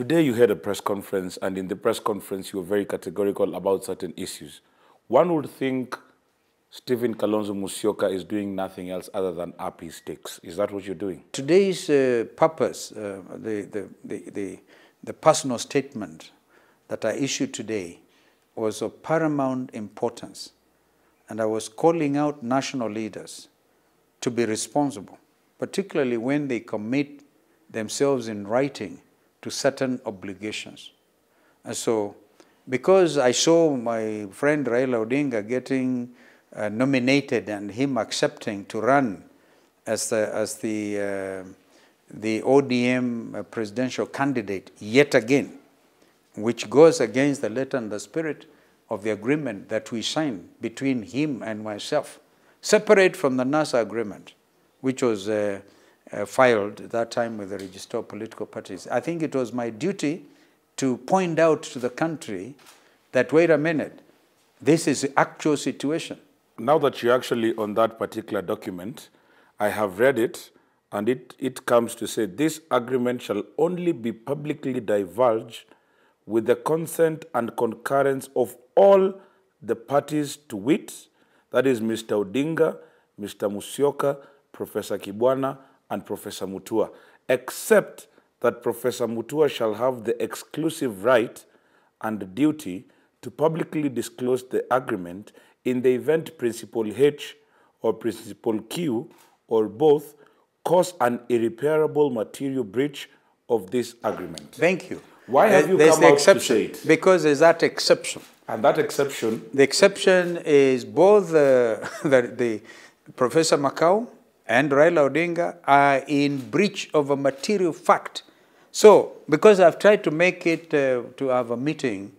Today you had a press conference, and in the press conference you were very categorical about certain issues. One would think Stephen Kalonzo Musyoka is doing nothing else other than up his stakes. Is that what you're doing? Today's purpose, the personal statement that I issued today was of paramount importance. And I was calling out national leaders to be responsible, particularly when they commit themselves in writing to certain obligations. And so, because I saw my friend Raila Odinga getting nominated and him accepting to run as the ODM presidential candidate yet again, which goes against the letter and the spirit of the agreement that we signed between him and myself, separate from the NASA agreement, which was filed at that time with the Register of Political Parties. I think it was my duty to point out to the country that, wait a minute, this is the actual situation. Now that you're actually on that particular document, I have read it, and it comes to say, this agreement shall only be publicly divulged with the consent and concurrence of all the parties to wit, that is Mr. Odinga, Mr. Musyoka, Professor Kibwana, and Professor Mutua, except that Professor Mutua shall have the exclusive right and duty to publicly disclose the agreement in the event Principal H or Principal Q or both cause an irreparable material breach of this agreement. Thank you. Why have you come out to say it? Because there's that exception. And that exception? The exception is both the Professor Makau and Raila Odinga are in breach of a material fact. So, because I've tried to make it to have a meeting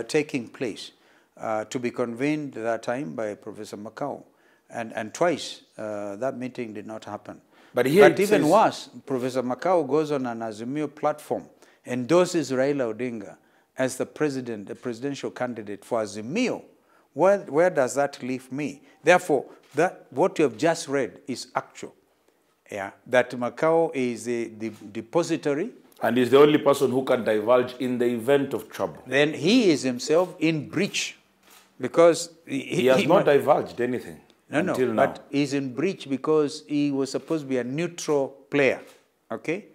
taking place, to be convened that time by Professor Makau, and twice that meeting did not happen. But here but even worse, Professor Makau goes on an Azimio platform, endorses Raila Odinga as the presidential candidate for Azimio. Where does that leave me? Therefore, what you have just read is actual. Yeah, that Makau is the depository. And is the only person who can divulge in the event of trouble. Then he is himself in breach, because he has not divulged anything until now. But he's in breach because he was supposed to be a neutral player. Okay?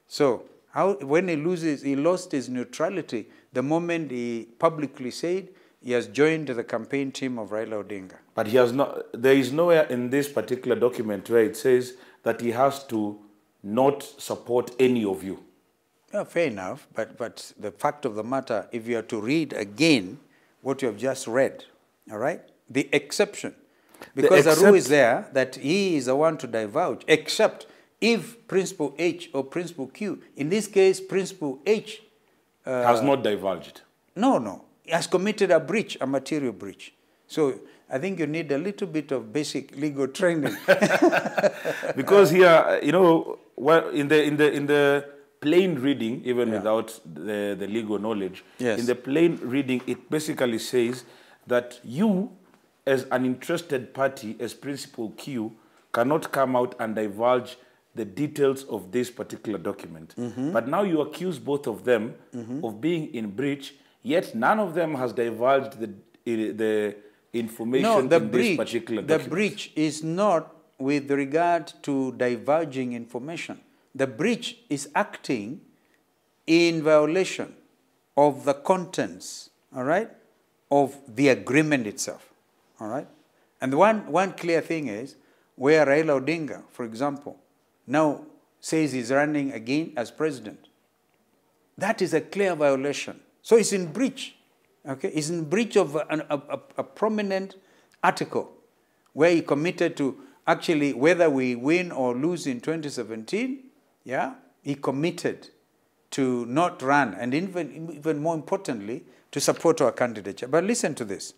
So, when he lost his neutrality the moment he publicly said he has joined the campaign team of Raila Odinga. But he has not. There is nowhere in this particular document where it says that he has to not support any of you. Yeah, fair enough, but the fact of the matter, if you are to read again what you have just read, all right, the exception, because the rule is there that he is the one to divulge, except if Principal H or Principal Q, in this case, Principal H has not divulged. No, he has committed a breach, a material breach. So I think you need a little bit of basic legal training. Because here, you know, well, in the plain reading, even without the legal knowledge, in the plain reading, it basically says that you, as an interested party, as Principal Q, cannot come out and divulge the details of this particular document. But now you accuse both of them of being in breach, yet none of them has divulged the information in this particular document. The breach is not with regard to divulging information. The breach is acting in violation of the contents, all right, of the agreement itself, all right? And one clear thing is where Raila Odinga, for example, now says he's running again as president. That is a clear violation. So it's in breach, okay? It's in breach of a prominent article where he committed to actually, whether we win or lose in 2017, yeah, he committed to not run, and even more importantly, to support our candidature. But listen to this.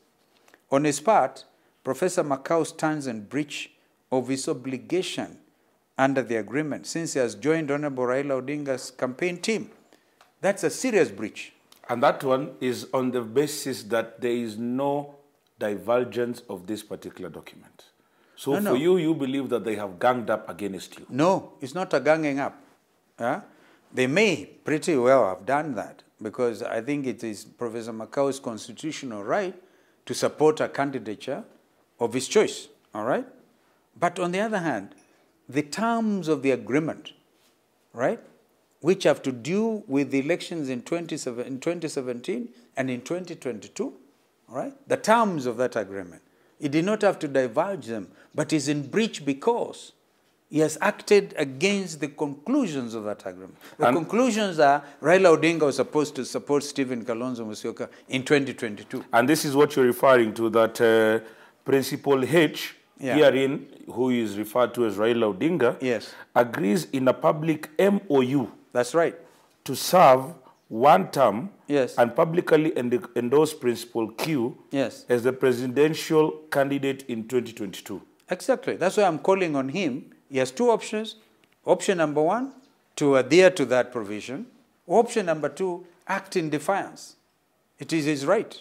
On his part, Professor Makau stands in breach of his obligation under the agreement since he has joined Honorable Raila Odinga's campaign team. That's a serious breach. And that one is on the basis that there is no divulgence of this particular document. So you believe that they have ganged up against you? No, it's not a ganging up. They may pretty well have done that, because I think it is Professor Makau's constitutional right to support a candidature of his choice, all right? But on the other hand, the terms of the agreement, right, which have to do with the elections in 2017 and in 2022, all right, the terms of that agreement, he did not have to divulge them, but is in breach because he has acted against the conclusions of that agreement. The conclusions are Raila Odinga was supposed to support Stephen Kalonzo Musyoka in 2022. And this is what you're referring to, that Principal H, herein, who is referred to as Raila Odinga, agrees in a public MOU. That's right. To serve one term and publicly endorse Principal Q as the presidential candidate in 2022. Exactly. That's why I'm calling on him. He has two options. Option number one, to adhere to that provision. Option number two, act in defiance. It is his right.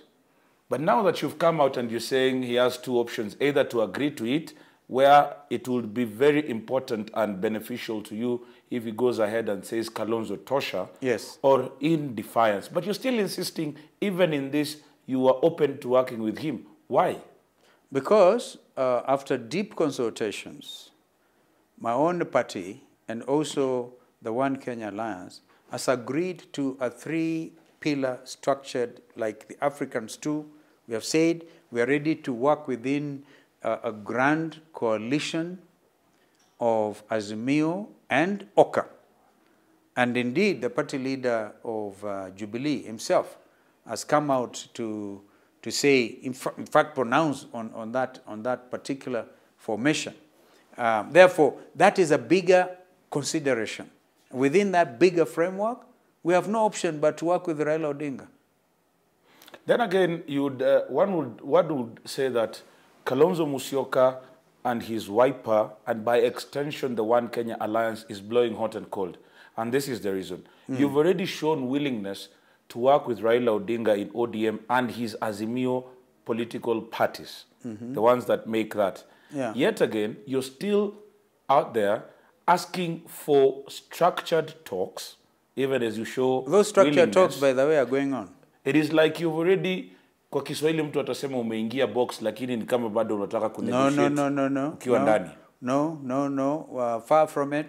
But now that you've come out and you're saying he has two options, either to agree to it, where it would be very important and beneficial to you if he goes ahead and says Kalonzo Tosha, or in defiance. But you're still insisting, even in this, you are open to working with him. Why? Because after deep consultations, my own party and also the One Kenya Alliance has agreed to a three-pillar structured like the Africans do. We have said we are ready to work within a grand coalition of Azimio and Oka. And indeed, the party leader of Jubilee himself has come out to say, in fact, pronounce on that particular formation. Therefore, that is a bigger consideration. Within that bigger framework, we have no option but to work with Raila Odinga. Then again, one would say that Kalonzo Musyoka and his wiper, and by extension the One Kenya Alliance, is blowing hot and cold. And this is the reason. You've already shown willingness to work with Raila Odinga in ODM and his Azimio political parties, the ones that make that. Yet again, you're still out there asking for structured talks, even as you show those structured talks, by the way, are going on. It is like you've already, kwa Kiswahili mtu atasema umeingia box, lakini ni kama bado unataka kunegotiate ukiwa ndani. No. Far from it.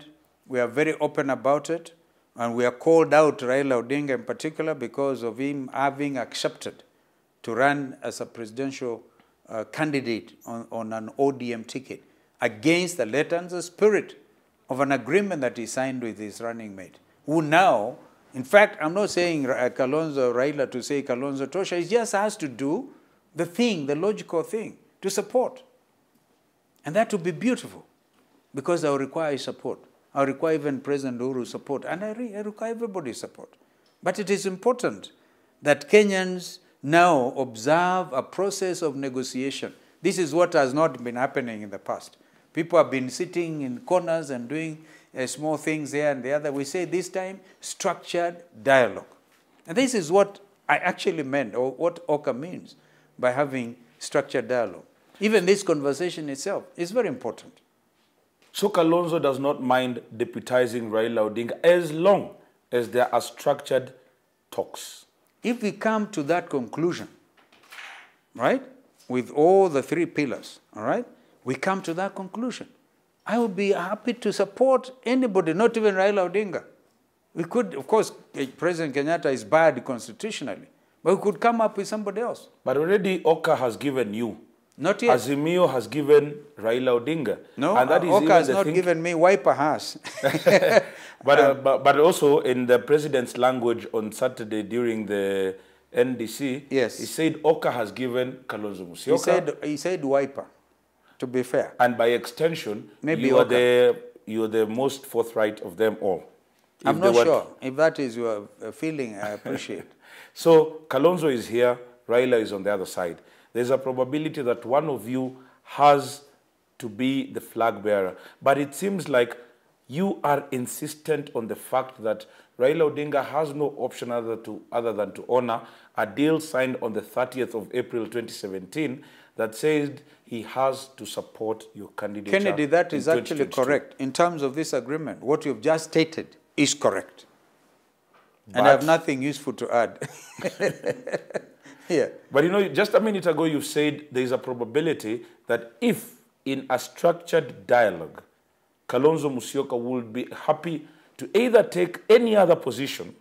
We are very open about it. And we are called out, Raila Odinga in particular, because of him having accepted to run as a presidential candidate on an ODM ticket against the letter and the spirit of an agreement that he signed with his running mate, who now, in fact, I'm not saying Kalonzo Raila to say Kalonzo Tosha. He just has to do the thing, the logical thing, to support. And that would be beautiful, because I will require his support. I require even President Uhuru's support, and I require everybody's support. But it is important that Kenyans now observe a process of negotiation. This is what has not been happening in the past. People have been sitting in corners and doing small things here and the other. We say this time, structured dialogue. And this is what I actually meant, or what Oka means by having structured dialogue. Even this conversation itself is very important. So Kalonzo does not mind deputizing Raila Odinga as long as there are structured talks. If we come to that conclusion, right, with all the three pillars, all right, we come to that conclusion, I would be happy to support anybody, not even Raila Odinga. We could, of course, President Kenyatta is bad constitutionally, but we could come up with somebody else. But already Oka has given you. Not yet. Azimio has given Raila Odinga. No, and that is Oka has not given me, Wiper has. but also in the president's language on Saturday during the NDC, he said Oka has given Kalonzo Musyoka. He said Wiper, to be fair. And by extension, maybe you are the most forthright of them all. I'm not sure. If that is your feeling, I appreciate. So Kalonzo is here, Raila is on the other side. There's a probability that one of you has to be the flag bearer. But it seems like you are insistent on the fact that Raila Odinga has no option other than to honor a deal signed on the 30th of April 2017 that said he has to support your candidature. Kennedy, that is actually correct. In terms of this agreement, what you've just stated is correct. And I have nothing useful to add. Yeah. But you know, just a minute ago you said there is a probability that if in a structured dialogue, Kalonzo Musyoka would be happy to either take any other position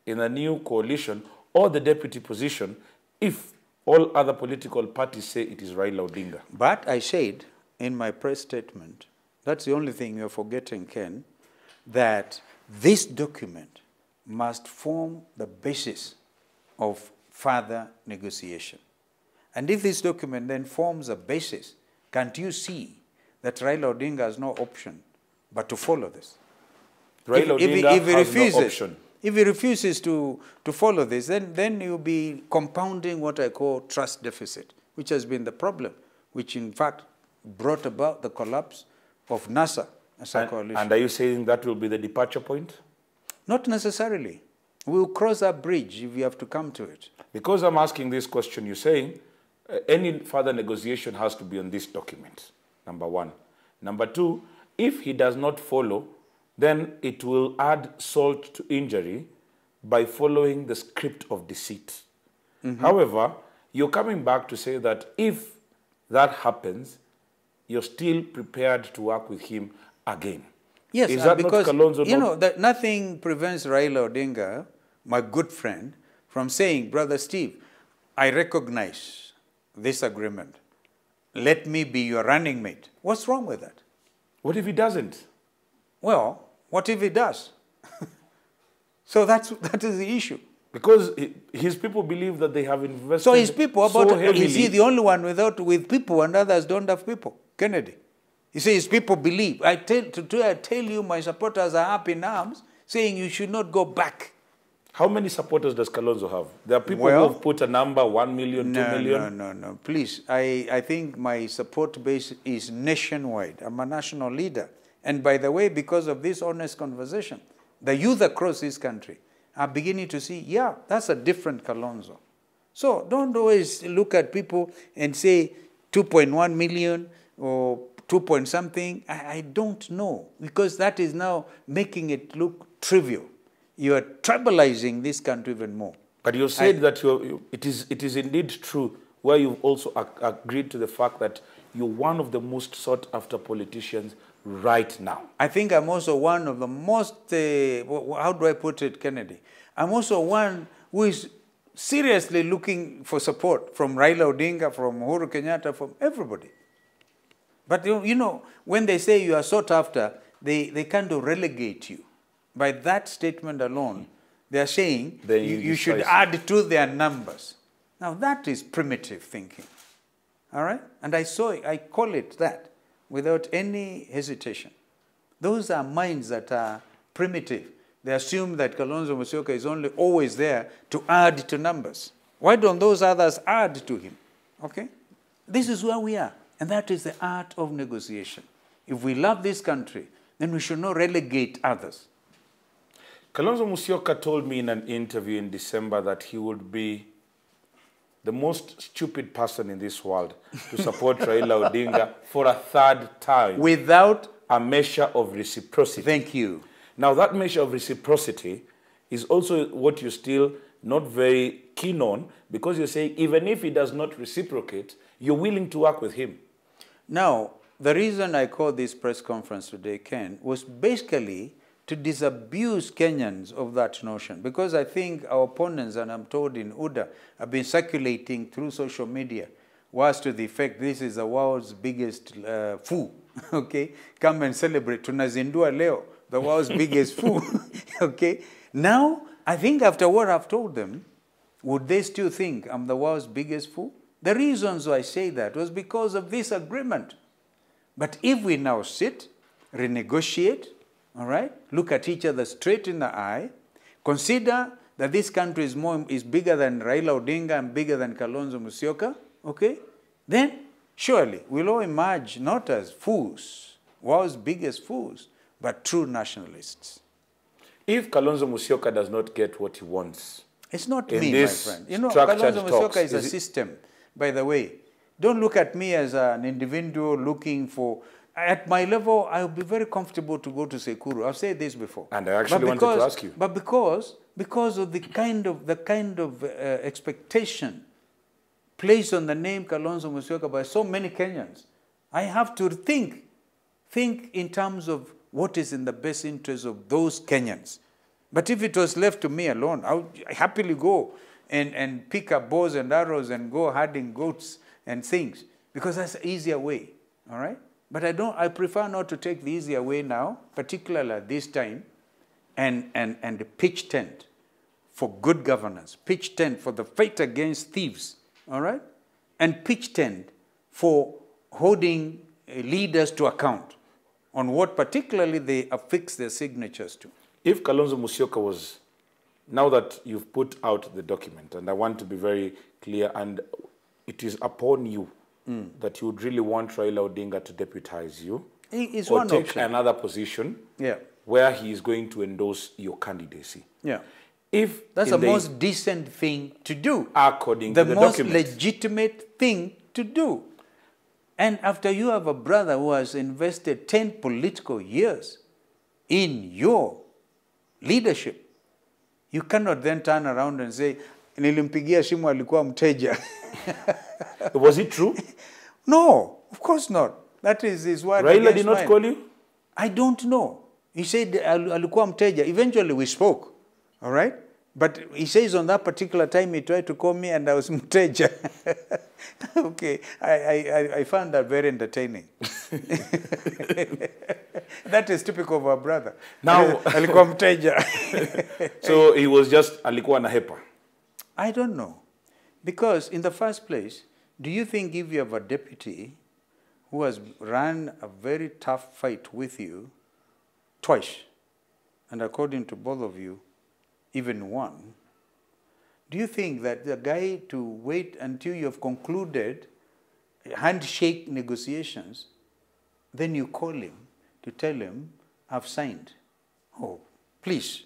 in a new coalition or the deputy position if all other political parties say it is Raila Odinga. But I said in my press statement, that's the only thing you're forgetting, Ken, that this document must form the basis of further negotiation. And if this document then forms a basis, can't you see that Raila Odinga has no option but to follow this? Raila Odinga has no option. If he refuses to follow this, then you'll be compounding what I call trust deficit, which has been the problem, which in fact brought about the collapse of NASA as a coalition. And are you saying that will be the departure point? Not necessarily. We'll cross that bridge if we have to come to it. Because I'm asking this question, you're saying any further negotiation has to be on this document, number one. Number two, if he does not follow, then it will add salt to injury by following the script of deceit. However, you're coming back to say that if that happens, you're still prepared to work with him again. Yes, is that because, not Kalonzo? You know, that nothing prevents Raila Odinga, my good friend, from saying, Brother Steve, I recognize this agreement. Let me be your running mate. What's wrong with that? What if he doesn't? Well, what if he does? So that is the issue. Because his people believe that they have invested so his people, so heavily. Is he the only one with people and others don't have people? Kennedy. You see, his people believe. I tell you, my supporters are up in arms, saying you should not go back. How many supporters does Kalonzo have? There are people who have put a number, 1 million, 2 million. No. Please, I think my support base is nationwide. I'm a national leader. And by the way, because of this honest conversation, the youth across this country are beginning to see, yeah, that's a different Kalonzo. So don't always look at people and say 2.1 million or 2 point something. I don't know, because that is now making it look trivial. You are tribalizing this country even more. But you said that it is indeed true, where you've also agreed to the fact that you're one of the most sought after politicians right now. I think I'm also one of the most, how do I put it, Kennedy? I'm also one who is seriously looking for support from Raila Odinga, from Uhuru Kenyatta, from everybody. But you know, when they say you are sought after, they kind of relegate you. By that statement alone, they are saying you should add to their numbers. Now that is primitive thinking. All right? And I call it that without any hesitation. Those are minds that are primitive. They assume that Kalonzo Musyoka is only always there to add to numbers. Why don't those others add to him? Okay? This is where we are. And that is the art of negotiation. If we love this country, then we should not relegate others. Kalonzo Musyoka told me in an interview in December that he would be the most stupid person in this world to support Raila Odinga for a third time. Without a measure of reciprocity. Thank you. Now that measure of reciprocity is also what you're still not very keen on, because you're saying even if he does not reciprocate, you're willing to work with him. Now, the reason I called this press conference today, Ken, was basically to disabuse Kenyans of that notion, because I think our opponents, and I'm told in UDA, have been circulating through social media, was to the effect this is the world's biggest foo, okay? Come and celebrate. Tunazindua leo, the world's biggest foo, okay? Now, I think after what I've told them, would they still think I'm the world's biggest foo? The reasons why I say that was because of this agreement. But if we now sit, renegotiate, all right, look at each other straight in the eye, consider that this country is bigger than Raila Odinga and bigger than Kalonzo Musyoka, okay, then surely we'll all emerge not as fools, world's biggest fools, but true nationalists. If Kalonzo Musyoka does not get what he wants, it's not me, my friend. You know, Kalonzo Musyoka is a system, by the way. Don't look at me as an individual looking for... At my level, I'll be very comfortable to go to Sekuru. I've said this before. And I actually wanted to ask you. But because because of the kind of expectation placed on the name Kalonzo Musyoka by so many Kenyans. I have to think in terms of what is in the best interest of those Kenyans. But if it was left to me alone, I would happily go and pick up bows and arrows and go herding goats and things, because that's an easier way, all right? But I prefer not to take the easier way now, particularly at this time, and the pitch tent for good governance, pitch tent for the fight against thieves, all right? And pitch tent for holding leaders to account on what particularly they affix their signatures to. If Kalonzo Musyoka was, now that you've put out the document, and I want to be very clear, and it is upon you that you would really want Raila Odinga to deputize you, or take option. Another position where he is going to endorse your candidacy. Yeah. If that's the most decent thing to do. According to the document. The most legitimate thing to do. And after you have a brother who has invested 10 political years in your leadership, you cannot then turn around and say, nilimpigia simu alikuwa mteja. Was it true? No, of course not. That is his word. Raila did not call you? I don't know. He said alikuwa mteja. Eventually we spoke, all right? But he says on that particular time he tried to call me and I was mteja. Okay, I found that very entertaining. That is typical of our brother. Now, alikuwa mteja. So he was just alikuwa na hepa. I don't know. Because in the first place, do you think if you have a deputy who has run a very tough fight with you twice, and according to both of you, even one, do you think that the guy to wait until you have concluded handshake negotiations, then you call him to tell him, I've signed? Oh, please.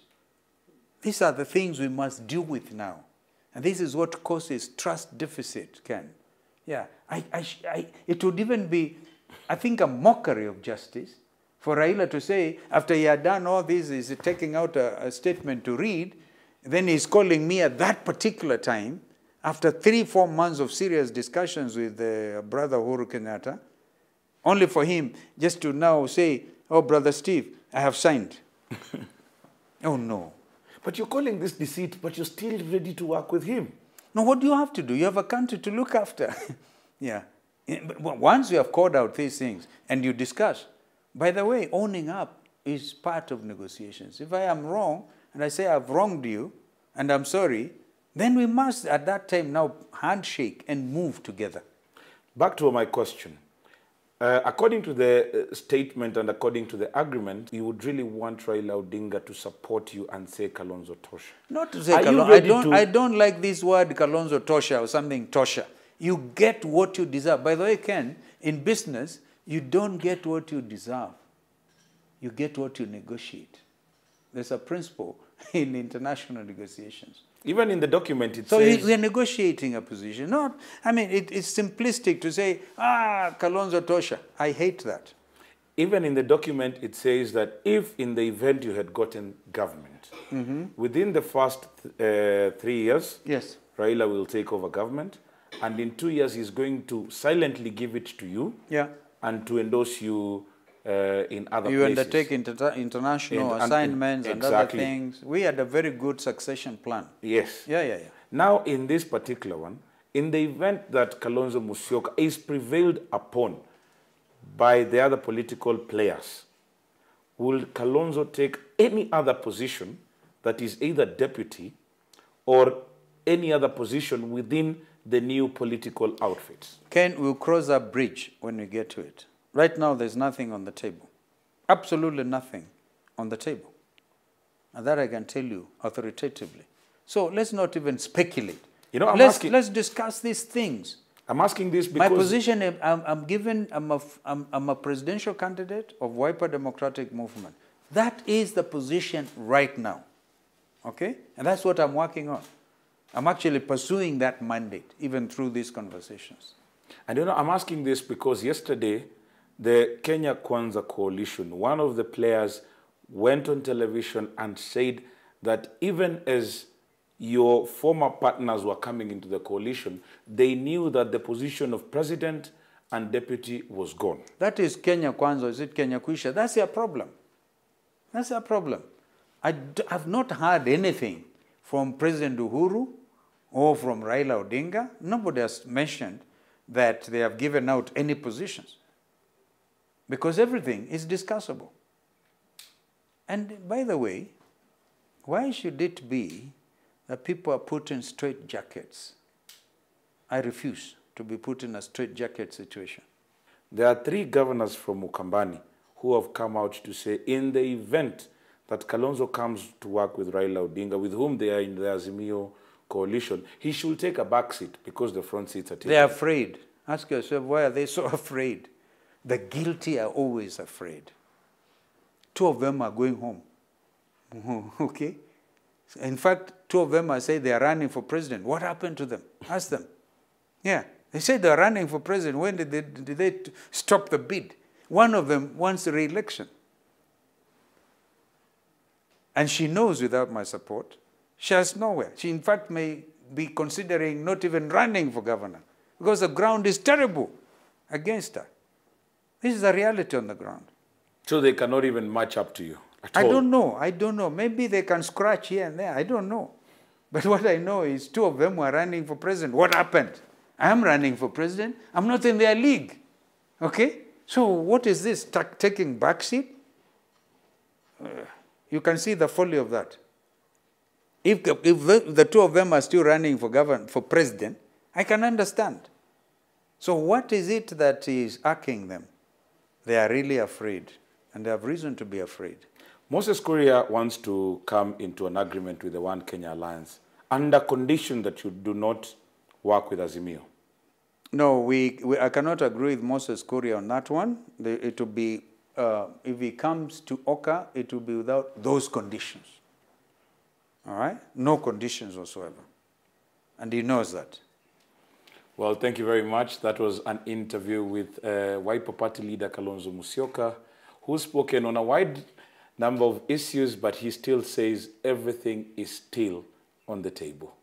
These are the things we must deal with now. And this is what causes trust deficit, Ken. Yeah, it would even be, I think, a mockery of justice for Raila to say, after he had done all this, he's taking out a statement to read, then he's calling me at that particular time, after 3-4 months of serious discussions with brother Uhuru Kenyatta, only for him just to now say, oh, Brother Steve, I have signed. Oh, no. But you're calling this deceit, but you're still ready to work with him. No, what do you have to do? You have a country to look after. Yeah. Once you have called out these things and you discuss, by the way, owning up is part of negotiations. If I am wrong and I say I've wronged you and I'm sorry, then we must at that time now handshake and move together. Back to my question. According to the statement and according to the agreement, you would really want Raila Odinga to support you and say Kalonzo Tosha. Not to say Kalonzo. I don't like this word Kalonzo Tosha or something Tosha. You get what you deserve. By the way, Ken, in business, you don't get what you deserve. You get what you negotiate. There's a principle in international negotiations. Even in the document, it says... So we are negotiating a position. Not, I mean, it's simplistic to say, Kalonzo Tosha. I hate that. Even in the document, it says that if in the event you had gotten government, within the first 3 years, yes, Raila will take over government, and in 2 years, he's going to silently give it to you and to endorse you in other places. You undertake international assignments and other things. We had a very good succession plan. Yes. Yeah. Now, in this particular one, in the event that Kalonzo Musyoka is prevailed upon by the other political players, will Kalonzo take any other position that is either deputy or any other position within the new political outfits? Ken, we'll cross that bridge when we get to it. Right now, there's nothing on the table. Absolutely nothing on the table. And that I can tell you authoritatively. So let's not even speculate. You know, let's discuss these things. I'm asking this because... My position, I'm a presidential candidate of Wiper Democratic Movement. That is the position right now. Okay? And that's what I'm working on. I'm actually pursuing that mandate, even through these conversations. And you know, I'm asking this because yesterday, the Kenya Kwanza Coalition, one of the players went on television and said that even as your former partners were coming into the coalition, they knew that the position of president and deputy was gone. That is Kenya Kwanza, is it Kenya Kuisha? That's their problem. That's their problem. I've not heard anything from President Uhuru or from Raila Odinga. Nobody has mentioned that they have given out any positions, because everything is discussable. And by the way, why should it be that people are put in straitjackets? I refuse to be put in a straitjacket situation. There are 3 governors from Ukambani who have come out to say, in the event that Kalonzo comes to work with Raila Odinga, with whom they are in the Azimio coalition, he should take a back seat because the front seats are taken. They're afraid. Ask yourself, why are they so afraid? The guilty are always afraid. 2 of them are going home. Okay? In fact, 2 of them are saying they are running for president. What happened to them? Ask them. Yeah. They said they are running for president. When did they stop the bid? One of them wants a re-election. And she knows without my support, she has nowhere. She, in fact, may be considering not even running for governor because the ground is terrible against her. This is the reality on the ground. So they cannot even match up to you at I all? don't know. I don't know. Maybe they can scratch here and there. I don't know. But what I know is 2 of them were running for president. What happened? I am running for president. I'm not in their league. Okay? So what is this? Taking backseat? You can see the folly of that. If the 2 of them are still running for president, I can understand. So what is it that is irking them? They are really afraid, and they have reason to be afraid. Moses Kuria wants to come into an agreement with the One Kenya Alliance under condition that you do not work with Azimio. No, I cannot agree with Moses Kuria on that one. It will be, if he comes to Oka, it will be without those conditions. All right? No conditions whatsoever. And he knows that. Well, thank you very much. That was an interview with Wiper Party leader Kalonzo Musyoka, who's spoken on a wide number of issues, but he still says everything is still on the table.